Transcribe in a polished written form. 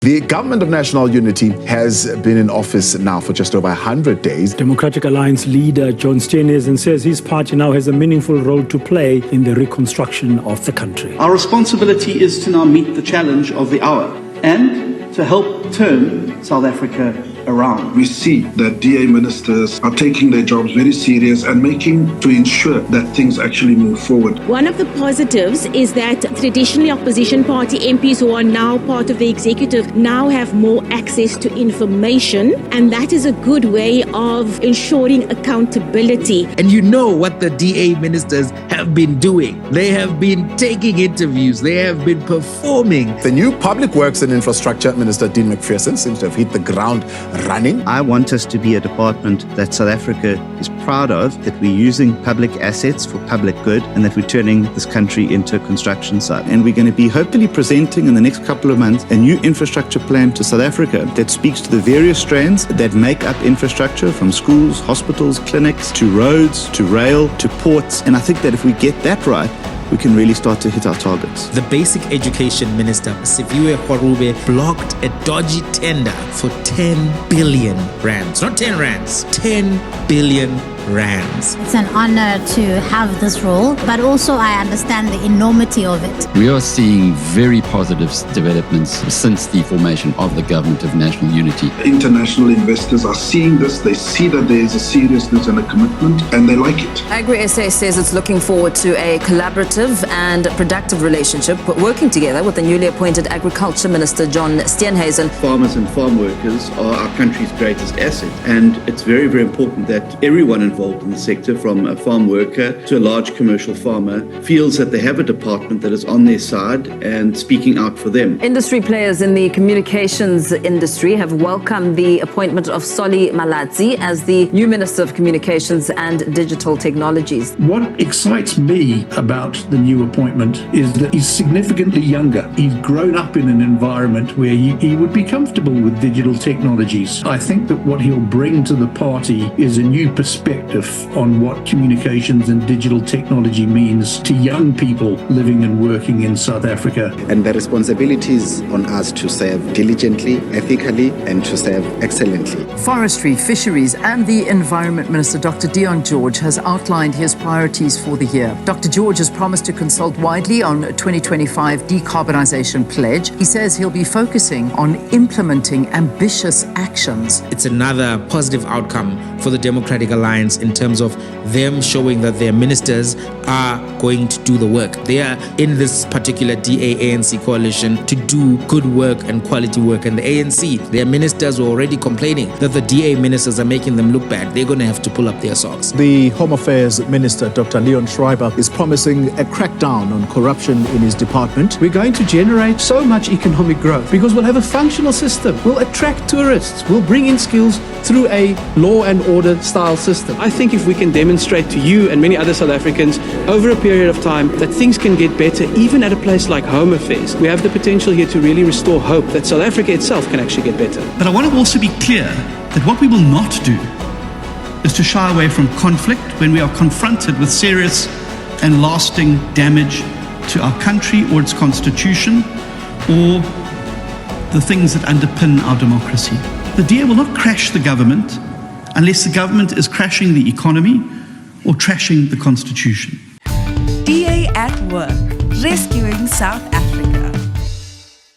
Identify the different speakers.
Speaker 1: The Government of National Unity has been in office now for just over 100 days.
Speaker 2: Democratic Alliance leader John Steenhuisen says his party now has a meaningful role to play in the reconstruction of the country.
Speaker 3: Our responsibility is to now meet the challenge of the hour and to help turn South Africa around.
Speaker 4: We see that DA ministers are taking their jobs very serious and making to ensure that things actually move forward.
Speaker 5: One of the positives is that traditionally opposition party MPs who are now part of the executive now have more access to information, and that is a good way of ensuring accountability.
Speaker 6: And you know what the DA ministers have been doing. They have been taking interviews. They have been performing.
Speaker 1: The new Public Works and Infrastructure Minister, Dean McPherson, seems to have hit the ground running.
Speaker 7: I want us to be a department that South Africa is proud of, that we're using public assets for public good, and that we're turning this country into a construction site. And we're going to be hopefully presenting in the next couple of months a new infrastructure plan to South Africa that speaks to the various strands that make up infrastructure, from schools, hospitals, clinics, to roads, to rail, to ports. And I think that if we get that right, we can really start to hit our targets.
Speaker 6: The Basic Education Minister, Sifiwe Kwarube, blocked a dodgy tender for 10 billion rands. Not 10 rands, 10 billion rands.
Speaker 8: It's an honor to have this role, but also I understand the enormity of it.
Speaker 9: We are seeing very positive developments since the formation of the Government of National Unity.
Speaker 4: International investors are seeing this, they see that there is a seriousness and a commitment, and they like it.
Speaker 10: Agri-SA says it's looking forward to a collaborative and productive relationship, working together with the newly appointed Agriculture Minister, John Steenhuisen.
Speaker 11: Farmers and farm workers are our country's greatest asset, and it's very, very important that everyone involved in the sector, from a farm worker to a large commercial farmer, feels that they have a department that is on their side and speaking out for them.
Speaker 10: Industry players in the communications industry have welcomed the appointment of Solly Malatsi as the new Minister of Communications and Digital Technologies.
Speaker 12: What excites me about the new appointment is that he's significantly younger. He's grown up in an environment where he would be comfortable with digital technologies. I think that what he'll bring to the party is a new perspective on what communications and digital technology means to young people living and working in South Africa.
Speaker 13: And the responsibility is on us to serve diligently, ethically, and to serve excellently.
Speaker 14: Forestry, Fisheries and the Environment Minister, Dr. Deon George, has outlined his priorities for the year. Dr. George has promised to consult widely on 2025 decarbonisation pledge. He says he'll be focusing on implementing ambitious actions.
Speaker 6: It's another positive outcome for the Democratic Alliance in terms of them showing that their ministers are going to do the work. They are in this particular DA-ANC coalition to do good work and quality work. And the ANC, their ministers were already complaining that the DA ministers are making them look bad. They're going to have to pull up their socks.
Speaker 15: The Home Affairs Minister, Dr. Leon Schreiber, is promising a crackdown on corruption in his department.
Speaker 16: We're going to generate so much economic growth because we'll have a functional system. We'll attract tourists. We'll bring in skills through a law and order style system. I think if we can demonstrate to you and many other South Africans over a period of time that things can get better, even at a place like Home Affairs, we have the potential here to really restore hope that South Africa itself can actually get better.
Speaker 17: But I want to also be clear that what we will not do is to shy away from conflict when we are confronted with serious and lasting damage to our country or its constitution or the things that underpin our democracy. The DA will not crash the government unless the government is crashing the economy or trashing the constitution.
Speaker 18: DA at work, rescuing South Africa.